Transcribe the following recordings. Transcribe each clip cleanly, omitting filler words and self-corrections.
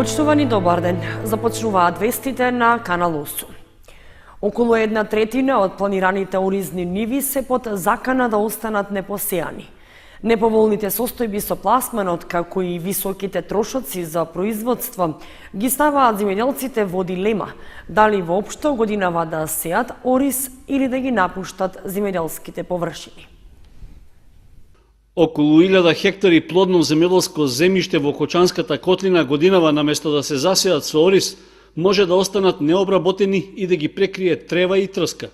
Почнувани добар ден. Започнуваат вестите на Канал 8. Околу 1/3 од планираните оризни ниви се под закана да останат непосејани. Неповолните состојби со пласманот, како и високите трошоци за производство, ги ставаат земјоделците во дилема дали воопшто годинава да сеат ориз или да ги напуштат земјоделските површини. Околу 1000 хектари плодно земјоделско земјиште во Кочанската котлина годинава наместо да се засеат со ориз, може да останат необработени и да ги прекрие трева и трска.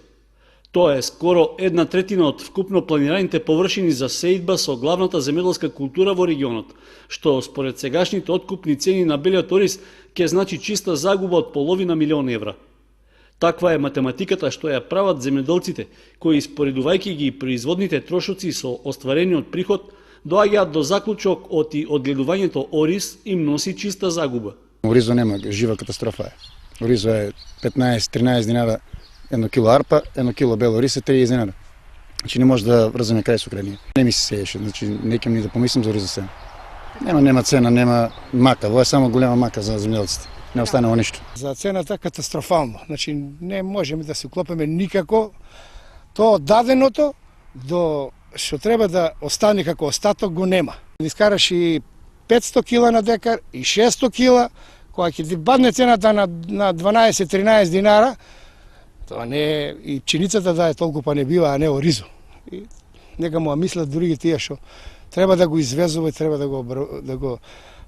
Тоа е скоро 1/3 од вкупно планираните површини за сеидба со главната земјоделска култура во регионот, што според сегашните откупни цени на белиот ориз ќе значи чиста загуба од половина милион евра. Таква е математиката што ја прават земјоделците, кои споредувајќи ги производните трошоци со остварениот приход, доаѓаат до заклучок оти одгледувањето ориз им носи чиста загуба. Оризо нема, жива катастрофа е. Оризо е 15-13 динара 1 кило арпа, 1 кило бело ориз е 30 динара. Значи не може да врземе крај со крај. Не ми се сееше, значи не ќе ни да помислим за ориз за сене. Нема цена, нема мака, во е само голема мака за земјоделците. Не останало ништо. За цената катастрофално. Значи не можеме да се уклопиме никако тоа даденото до што треба да остане како остаток го нема. Искараш и 500 кила на декар и 600 кила, која ќе ти падне цената на 12-13 динара, тоа не е и пченицата да е толку па не бива, а не оризо. И нека му мислат други тие што треба да го извезуваат, треба да го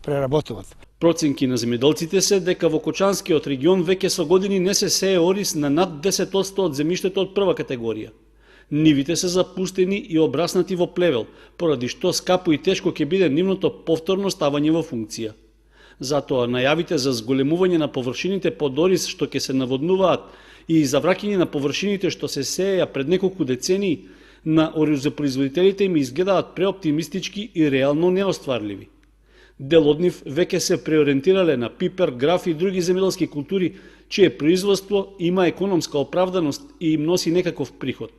преработуваат. Проценки на земјоделците се дека во Кочанскиот регион веќе со години не се сее ориз на над 10% од земјиштето од прва категорија. Нивите се запустени и обраснати во плевел, поради што скапо и тешко ќе биде нивното повторно ставање во функција. Затоа најавите за зголемување на површините под ориз што ќе се наводнуваат и за враќање на површините што се сееја пред неколку децении на оризопроизводителите им изгледаат преоптимистички и реално неостварливи. Дел од нив веќе се преориентирале на пипер, граф и други земјоделски култури, чие производство има економска оправданост и им носи некаков приход.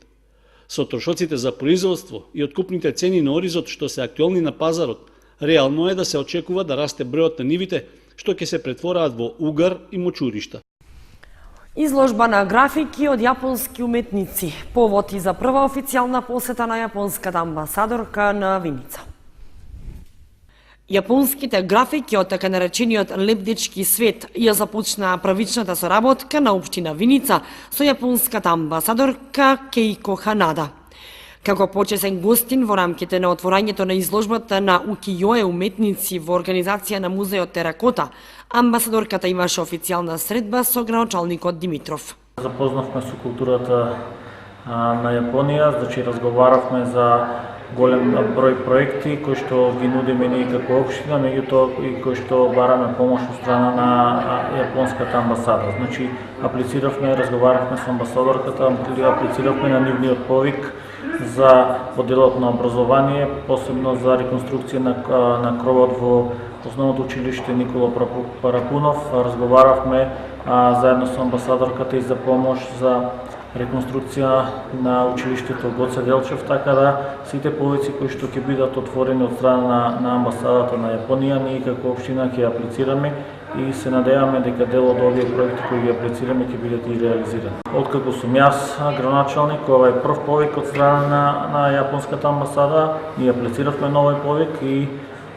Со трошоците за производство и откупните цени на оризот што се актуелни на пазарот, реално е да се очекува да расте бројот на нивите, што ќе се претвораат во угар и мочуришта. Изложба на графики од јапонски уметници, повод и за прва официјална посета на јапонската амбасадорка на Виница. Јапонските графики од така наречениот лебдички свет ја започнаа правичната соработка на општина Виница со јапонската амбасадорка Кейко Ханада. Како почесен гостин во рамките на отворањето на изложбата на укијое уметници во организација на музеот Теракота, амбасадорката имаше официјална средба со градоначалникот Димитров. Запознавме со културата на Јапонија, значи разговаравме за голем број проекти кои што ги нудиме ние како општина, меѓутоа и кои што бараме помош од страна на јапонската амбасада. Значи аплициравме, разговаравме со амбасадорката, аплициравме на нивниот повик за поделот на образование, посебно за реконструкција на кровот во основното училиште Никола Парапунов. Разговаравме заедно со амбасадорката и за помош за реконструкција на училиштето Гоце Делчев, така да сите повици кои што ќе бидат отворени од страна на амбасадата на Јапонија, ние како општина ќе аплицираме и се надеваме дека дел од овие проекти кои ги аплицираме ќе бидат и реализирани. Откако сум јас градоначалник, ова е прв повик од страна на јапонската амбасада, ние аплициравме на овој повик и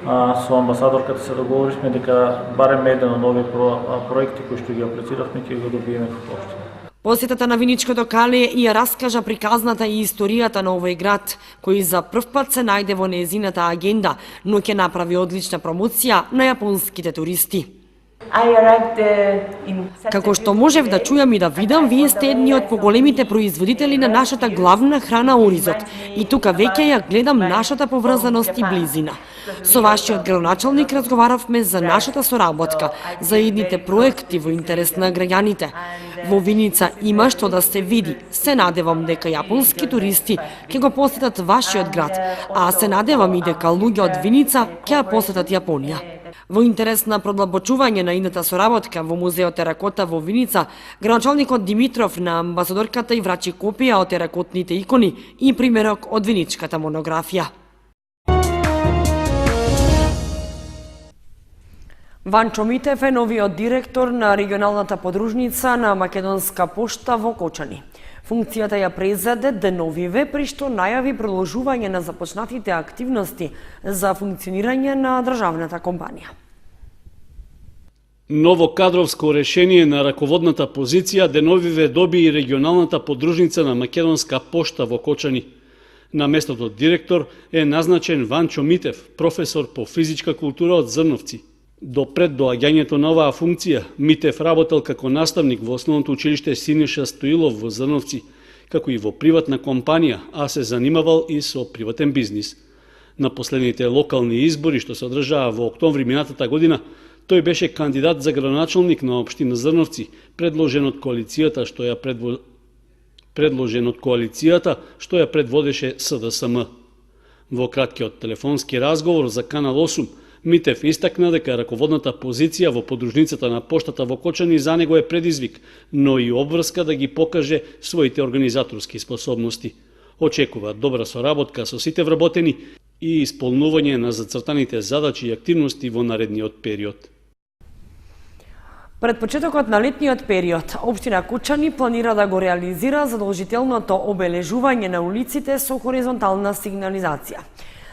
со амбасадорката се договоривме дека барем еден од овие проекти кои што ги аплициравме ќе го добиеме како општина. Посетата на Виничкото Кале ја раскажа приказната и историјата на овој град, кој за прв пат се најде во нејзината агенда, но ќе направи одлична промоција на јапонските туристи. Како што можев да чујам и да видам, вие сте едни од поголемите производители на нашата главна храна оризот. И тука веќе ја гледам нашата поврзаност и близина. Со вашиот градоначалник разговаравме за нашата соработка, за едните проекти во интерес на граѓаните. Во Виница има што да се види. Се надевам дека јапонски туристи ќе го посетат вашиот град, а се надевам и дека луѓе од Виница ќе ја посетат Јапонија. Во интерес на продлабочување на идната соработка во музеот Теракота во Виница, градоначалникот Димитров на амбасадорката и врачи копија од теракотните икони и примерок од виничката монографија. Ванчо Митев е новиот директор на регионалната подружница на Македонска пошта во Кочани. Функцијата ја презеде деновиве, при што најави продолжување на започнатите активности за функционирање на државната компанија. Ново кадровско решение на раководната позиција деновиве доби и регионалната подружница на Македонска пошта во Кочани. На местото директор е назначен Ванчо Митев, професор по физичка култура од Зрновци. До пред доаѓањето на оваа функција, Митев работел како наставник во основното училиште Синиша Стоилов во Зрновци, како и во приватна компанија, а се занимавал и со приватен бизнис. На последните локални избори што се одржаа во октомври минатата година, тој беше кандидат за градоначалник на општина Зрновци, предложен од коалицијата што ја предводеше СДСМ. Во краткиот телефонски разговор за Канал 8, Митев истакна дека раководната позиција во подружницата на поштата во Кочани за него е предизвик, но и обврска да ги покаже своите организаторски способности. Очекува добра соработка со сите вработени и исполнување на зацртаните задачи и активности во наредниот период. Пред почетокот на летниот период, општина Кочани планира да го реализира задолжителното обележување на улиците со хоризонтална сигнализација.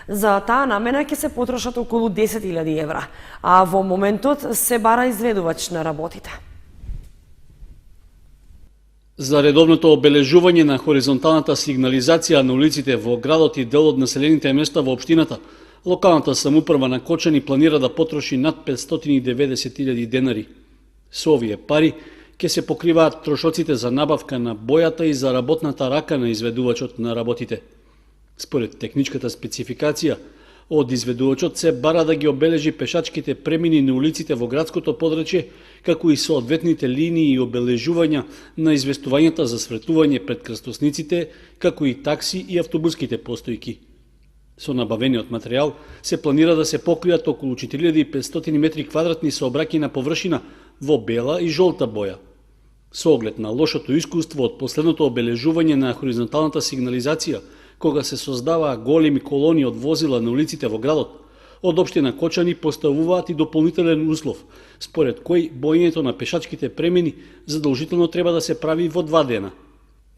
За таа намена ќе се потрошат околу 10.000 евра, а во моментот се бара изведувач на работите. За редовното обележување на хоризонталната сигнализација на улиците во градот и дел од населените места во општината, локалната самоуправа на Кочани планира да потроши над 590.000 денари. Со овие пари ќе се покриваат трошоците за набавка на бојата и за работната рака на изведувачот на работите. Според техничката спецификација, од изведувачот се бара да ги обележи пешачките премини на улиците во градското подрачје, како и соодветните линии и обележувања на известувањата за свретување пред крстосниците, како и такси и автобуските постојки. Со набавениот материјал се планира да се покријат околу 4500 метри квадратни сообраќајна површина во бела и жолта боја. Со оглед на лошото искуство од последното обележување на хоризонталната сигнализација, кога се создаваа големи колони од возила на улиците во градот, од општина Кочани поставуваат и дополнителен услов, според кој боењето на пешачките премини задолжително треба да се прави во 2 дена.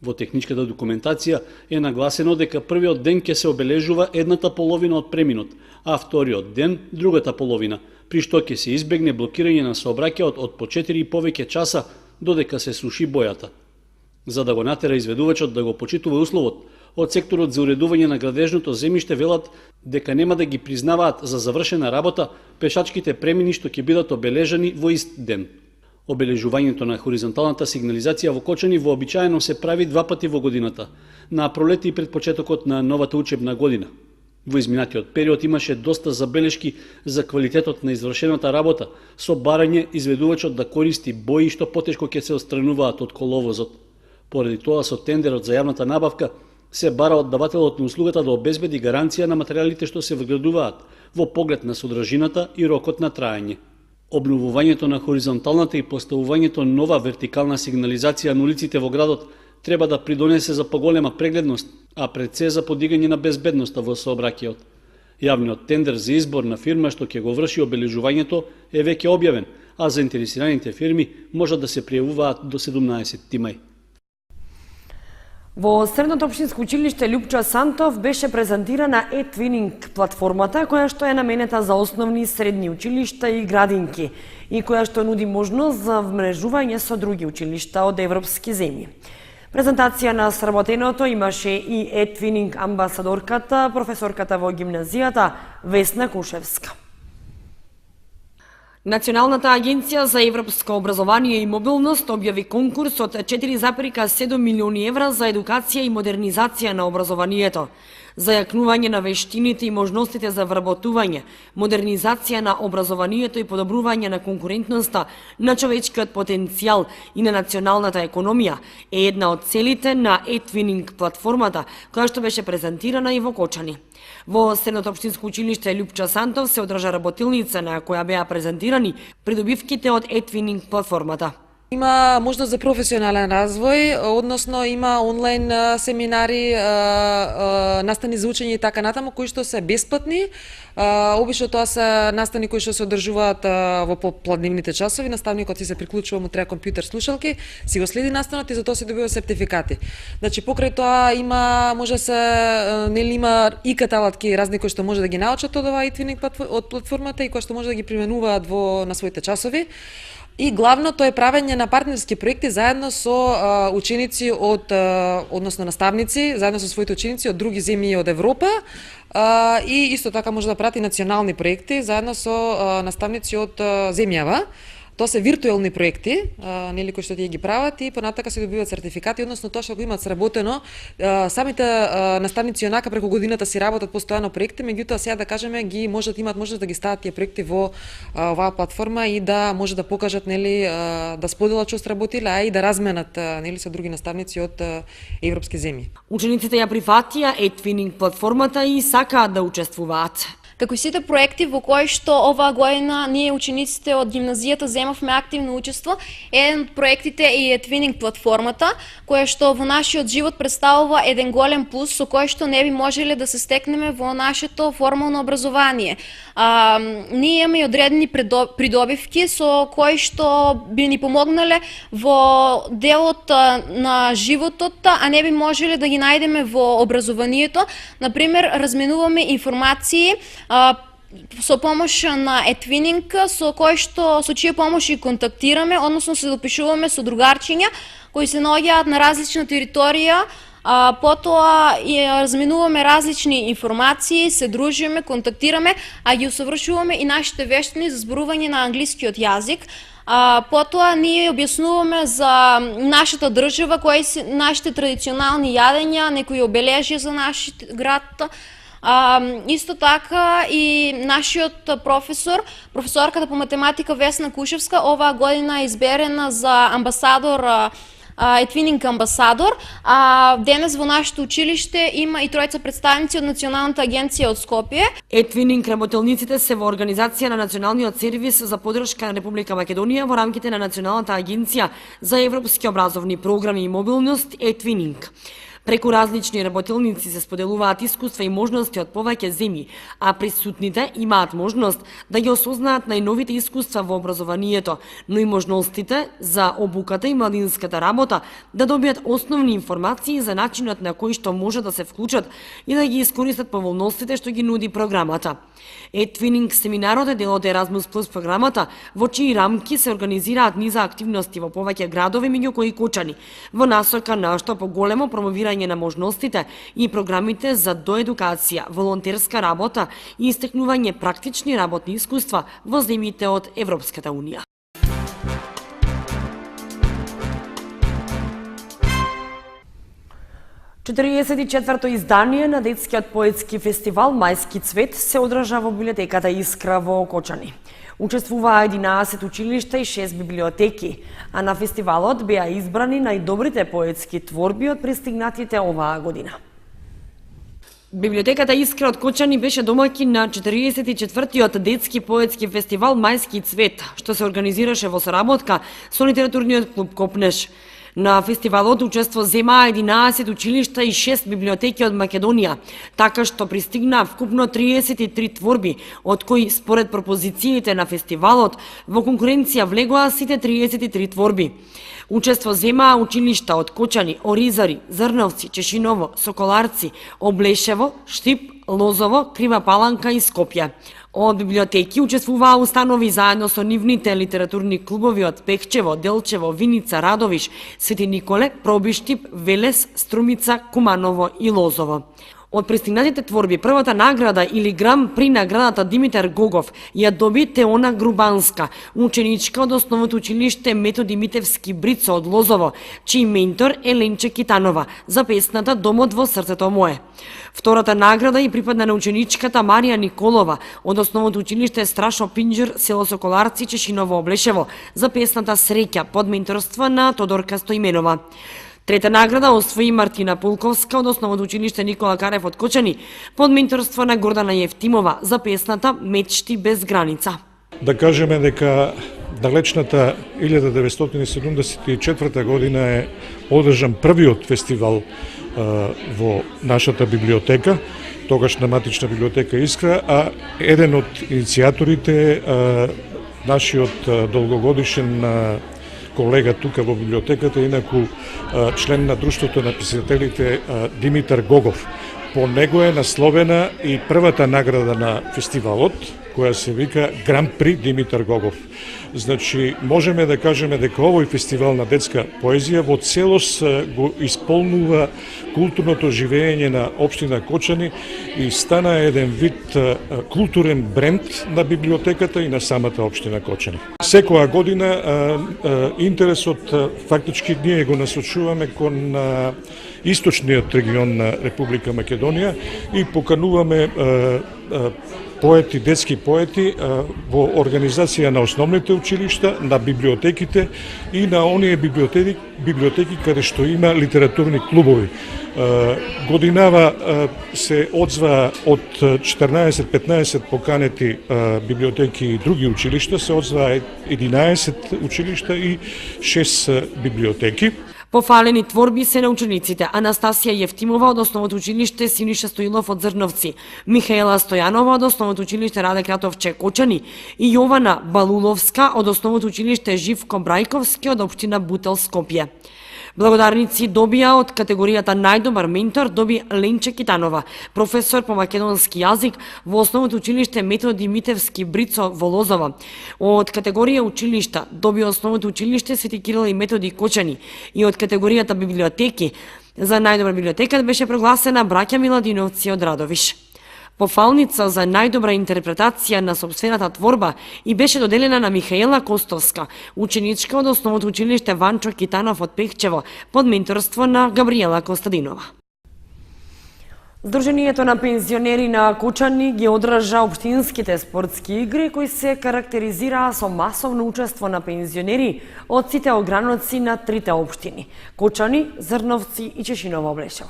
Во техничката документација е нагласено дека првиот ден ќе се обележува едната половина од преминот, а вториот ден другата половина, при што ќе се избегне блокирање на сообраќајот од по 4 и повеќе часа додека се суши бојата. За да го натера изведувачот да го почитува условот, од секторот за уредување на градежното земјиште велат дека нема да ги признаваат за завршена работа пешачките премини што ќе бидат обележани во ист ден. Обележувањето на хоризонталната сигнализација во Кочани вообичаено се прави 2 пати во годината, на пролет и пред почетокот на новата учебна година. Во изминатиот период имаше доста забелешки за квалитетот на извршената работа, со барање изведувачот да користи бои што потешко ќе се отстрануваат од коловозот. Поради тоа со тендерот за јавната набавка се бара од давателот на услугата да обезбеди гаранција на материјалите што се вградуваат во поглед на содржината и рокот на траење. Обновувањето на хоризонталната и поставувањето нова вертикална сигнализација на улиците во градот треба да придонесе за поголема прегледност, а пред се за подигање на безбедноста во сообраќајот. Јавниот тендер за избор на фирма што ќе го врши обележувањето е веќе објавен, а заинтересираните фирми можат да се пријавуваат до 17 мај. Во Средното општинско училиште Лјупчо Сантов беше презентирана e-twinning платформата која што е наменета за основни и средни училишта и градинки и која што нуди можност за вмрежување со други училишта од европски земји. Презентација на сработеното имаше и e-twinning амбасадорката, професорката во гимназијата Весна Кушевска. Националната агенција за европско образование и мобилност објави конкурс од 4,7 милиони евра за едукација и модернизација на образованието, за јакнување на вештините и можностите за вработување, модернизација на образованието и подобрување на конкурентноста на човечкиот потенцијал и на националната економија е една од целите на e-twinning платформата, која што беше презентирана и во Кочани. Во Средното општинско училиште Лјупчо Сантов се одржа работилница на која беа презентирани придобивките од e-twinning платформата. Има можност за професионален развој, односно има онлайн семинари, настани за учење и така натаму, кои што се бесплатни. Обично тоа се настани кои што се одржуваат во попладневните часови, наставникот си се приклучува, му треба компјутер, слушалки, си го следи настанот и за тоа се добива сертификати. Значи покрај тоа може се има ИКТ алатки разни кои што може да ги научат од оваа e-twinning од платформата и кои што може да ги применуваат на своите часови. И главно тоа е правење на партнерски проекти заедно со ученици односно наставници, заедно со своите ученици од други земји од Европа, и исто така може да прати национални проекти заедно со наставници од земјава. Тоа се виртуелни проекти, нели, кои што тие ги прават и понатака се добиваат сертификати, односно тоа што го имаат сработено. Самите наставници онака преку годината си работат постојано проекти, меѓутоа сега да кажеме имаат можност да ги стават тие проекти во оваа платформа и да може да покажат, нели, да споделат што сработиле, а и да разменат, нели, со други наставници од европски земји. Учениците ја прифатија e-twinning платформата и сакаат да учествуваат. Како и сите проекти во кои што оваа година ние учениците од гимназијата земавме активно учество, еден од проектите е e-twinning платформата, која што во нашиот живот представува еден голем плюс со кој што не би можеле да се стекнеме во нашето формално образование. Ние имаме одредени придобивки со кои што би ни помогнале во делот на животот, а не би можеле да ги најдеме во образованието. Например, разменуваме информации со помош на e-twinning, со чија помош и контактираме, односно се допишуваме со другарчиња кои се наоѓаат на различна територија, потоа разменуваме различни информации, се дружиме, контактираме, а ги усовршуваме и нашите вештини за зборување на англискиот јазик. Потоа ние објаснуваме за нашата држава, кои се нашите традиционални јадења, некои обележја за нашиот град. Исто така и нашиот професорката по математика Весна Кушевска оваа година е изберена за амбасадор, e-twinning амбасадор. Денес во нашето училиште има и тројца представници од Националната агенција од Скопје. e-twinning работелниците се во организација на Националниот сервис за поддршка на Република Македонија во рамките на Националната агенција за европски образовни програми и мобилност e-twinning. Преку различни работелници се споделуваат искуства и можности од повеќе земји, а присутните имаат можност да ги осознаат најновите искуства во образованието, но и можностите за обуката и младинската работа да добијат основни информации за начинот на кој што може да се вклучат и да ги искористат поволностите што ги нуди програмата. e-twinning семинарот е дел од Erasmus Plus програмата, во чии рамки се организираат низа активности во повеќе градови, меѓу кои Кочани, во насока на што поголемо промовирање на можностите и програмите за доедукација, волонтерска работа и истекнување практични работни искуства во земјите од Европската Унија. Четиридесет издание на детскиот поетски фестивал Мајски цвет се одржа во библиотеката Искра во Кочани. Учествуваа 11 училишта и 6 библиотеки, а на фестивалот беа избрани најдобрите поетски творби од пристигнатите оваа година. Библиотеката Искра од Кочани беше домаќин на 44-тиот детски поетски фестивал Мајски цвет, што се организираше во соработка со литературниот клуб Копнеш. На фестивалот учество земаа 11 училишта и 6 библиотеки од Македонија, така што пристигнаа вкупно 33 творби, од кои според пропозициите на фестивалот во конкуренција влегоа сите 33 творби. Учество земаа училишта од Кочани, Оризари, Зрновци, Чешиново, Соколарци, Облешево, Штип, Лозово, Крива Паланка и Скопје. Од библиотеки учествуваа установи заедно со нивните литературни клубови од Пекчево, Делчево, Виница, Радовиш, Свети Николе, Пробиштип, Велес, Струмица, Куманово и Лозово. Од пристигнатите творби, првата награда или грам при наградата Димитар Гогов ја доби Теона Грубанска, ученичка од основното училиште Методи Митевски Брицо од Лозово, чиј ментор е Ленче Китанова, за песната Домот во срцето мое. Втората награда и припадна на ученичката Марија Николова од основното училиште Страшо Пинџер, село Соколарци, Чешиново, Облешево, за песната Среќа под менторство на Тодорка Стоименова. Трета награда освои Мартина Пулковска од основното училиште Никола Карев од Кочани под менторство на Гордана Јефтимова за песната Мечти без граница. Да кажеме дека далечната 1974 година е одржан првиот фестивал во нашата библиотека, тогашна матична библиотека Искра, а еден од иницијаторите нашиот долгогодишен колега тука во библиотеката, инаку член на Друштвото на писателите Димитар Гогов. По него е насловена и првата награда на фестивалот, која се вика Гран При Димитар Гогов. Значи, можеме да кажеме дека овој фестивал на детска поезија во целост го исполнува културното живење на општина Кочани и стана еден вид културен бренд на библиотеката и на самата општина Кочани. Секоја година интересот фактички ние го насочуваме кон источниот регион на Република Македонија и покануваме поети, детски поети во организација на основните училишта, на библиотеките и на оние библиотеки каде што има литературни клубови. Годинава се одзва од 14-15 поканети библиотеки и други училишта, се одзва 11 училишта и 6 библиотеки. Пофалени творби се на учениците Анастасија Јефтимова од Основното училиште Синиша Стоилов од Зрновци, Михаела Стојанова од Основното училиште Раде Кратовче Кочани и Јована Балуловска од Основното училиште Живко Брајковски од општина Бутел Скопје. Благодарници добија од категоријата најдобар ментор доби Ленче Китанова, професор по македонски јазик во Основното училиште Методи Митевски Брицо во Лозова. Од категорија училишта доби Основното училиште Свети Кирил и Методи Кочани и од категоријата библиотеки за најдобра библиотека беше прогласена браќа Миладиновци од Радовиш. Пофалница за најдобра интерпретација на сопствената творба и беше доделена на Михаела Костовска, ученичка од Основното училиште Ванчо Китанов од Пехчево, под менторство на Габриела Костадинова. Сдруженијето на пензионери на Кочани ги одржа општинските спортски игри кои се карактеризираа со масовно учество на пензионери од сите ограноци на трите општини – Кочани, Зрновци и Чешиново Облешево.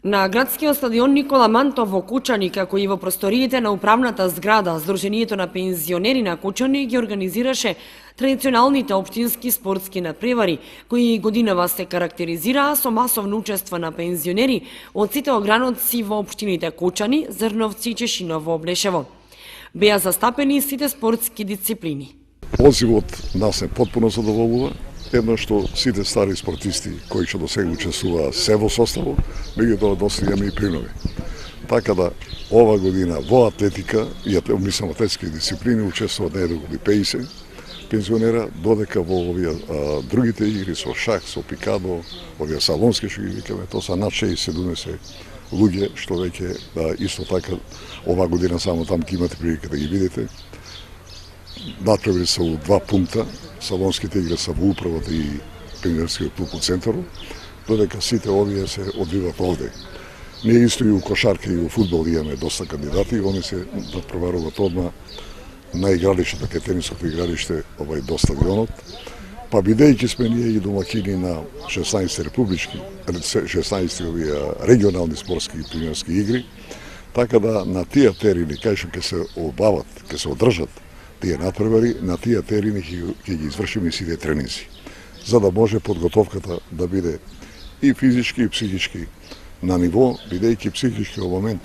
На градскиот стадион Никола Мантов во Кочани, како и во просториите на управната зграда, Сдруженијето на пензионери на Кочани ги организираше традиционалните општински спортски надпревари, кои годинава се карактеризираа со масовно учество на пензионери од сите ограноци во општините Кочани, Зрновци и Чешиново Облешево. Беа застапени сите спортски дисциплини. Позивот нас е потпуно задоволува. Едно што сите стари спортисти кои што до сега учествуваа се во составо, меѓутоа доста имаме и принови. Така да ова година во атлетика и атлетски дисциплини учествуваат најдоколку 50 пензионера, додека во овие другите игри со шах, со пикадо, овие салонски што ги викаме, тоа са над 60-70 луѓе што веќе исто така ова година само там ќе имате прилика да ги видите. Надпревари се у 2 пункта, салонските игри се во управата и пензионерскиот клуб у центару, додека сите овие се одвиваат овде. Ние исто и у кошарка и у фудбал имаме доста кандидати, они се надпреваруваат одма на игралиштето, кај тениското игралиште до стадионот, па бидејќи сме ние и домакини на 16 републички, 16 овие регионални спортски и пионерски игри, така да на тие терени кај што ќе се обават, ќе се одржат тие надпревари, на тие терени ќе ги извршиме сите тренинзи, за да може подготовката да биде и физички и психички на ниво, бидејќи психички во момент,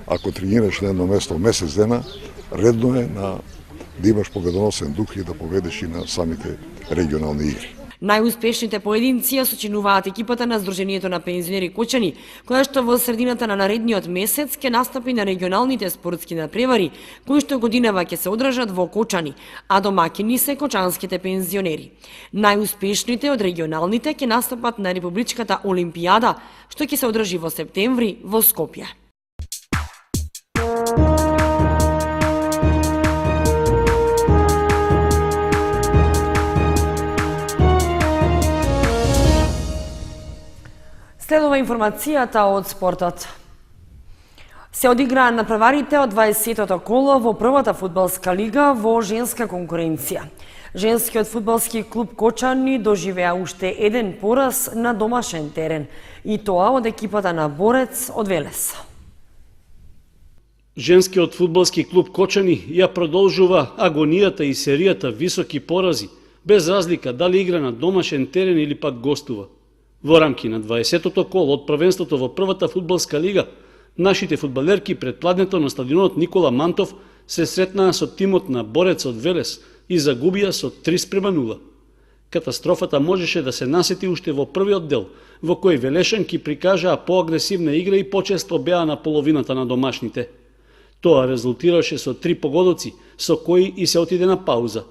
ако тренираш на едно место месец дена, редно е да имаш победоносен дух и да победиш и на самите регионални игри. Најуспешните поединци ја сочинуваат екипата на Сдруженијето на пензионери Кочани, која што во средината на наредниот месец ќе настапи на регионалните спортски надпревари, кои што годинава ќе се одржат во Кочани, а домакини се кочанските пензионери. Најуспешните од регионалните ќе настапат на Републичката Олимпијада, што ќе се одржи во септември во Скопје. Следува информацијата од спортот. Се одиграа надпреварите од 20-тото коло во првата фудбалска лига во женска конкуренција. Женскиот фудбалски клуб Кочани доживеа уште еден пораз на домашен терен, и тоа од екипата на Борец од Велес. Женскиот фудбалски клуб Кочани ја продолжува агонијата и серијата високи порази, без разлика дали игра на домашен терен или пак гостува. Во рамки на 20-тото коло од првенството во првата фудбалска лига, нашите фудбалерки пред пладнето на стадионот Никола Мантов се сретнаа со тимот на Борец од Велес и загубија со 3:0. Катастрофата можеше да се насети уште во првиот дел, во кој велешанки прикажаа поагресивна игра и почесто беа на половината на домашните. Тоа резултираше со 3 погодоци, со кои и се отиде на пауза.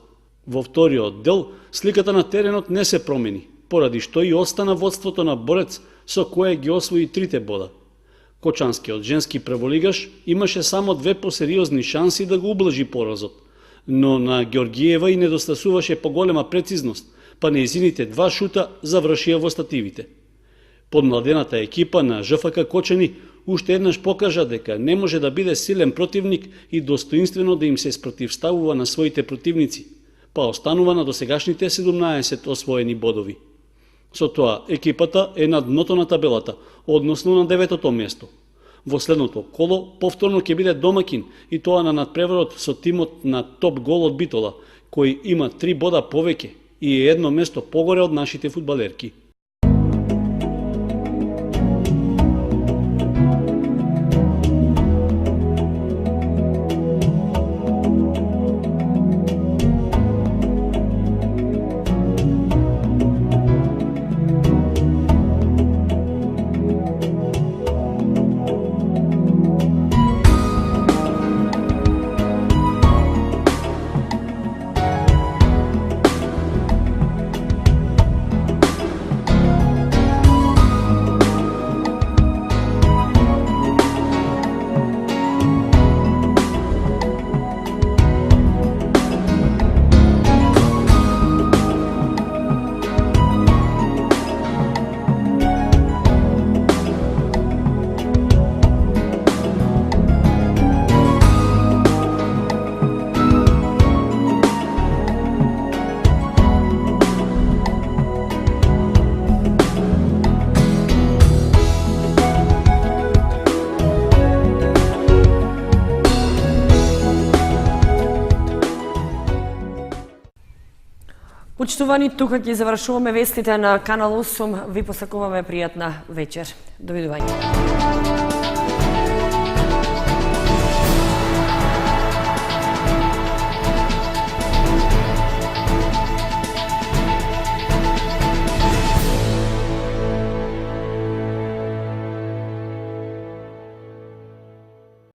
Во вториот дел, сликата на теренот не се промени, поради што и остана водството на Борец, со кое ги освои 3 бода. Кочанскиот женски прволигаш имаше само 2 посериозни шанси да го ублажи поразот, но на Георгиева и недостасуваше поголема прецизност, па нејзините 2 шута завршија во стативите. Подмладената екипа на ЖФК Кочани уште еднаш покажа дека не може да биде силен противник и достоинствено да им се спротивставува на своите противници, па останува на досегашните 17 освоени бодови. Со тоа, екипата е на дното на табелата, односно на 9-тото место. Во следното коло повторно ќе биде домакин и тоа на надпреварот со тимот на Топ Гол од Битола, кој има 3 бода повеќе и е едно место погоре од нашите фудбалерки. Почитувани, тука ќе завршуваме вестите на Канал 8. Ви посакуваме пријатна вечер. Довидување.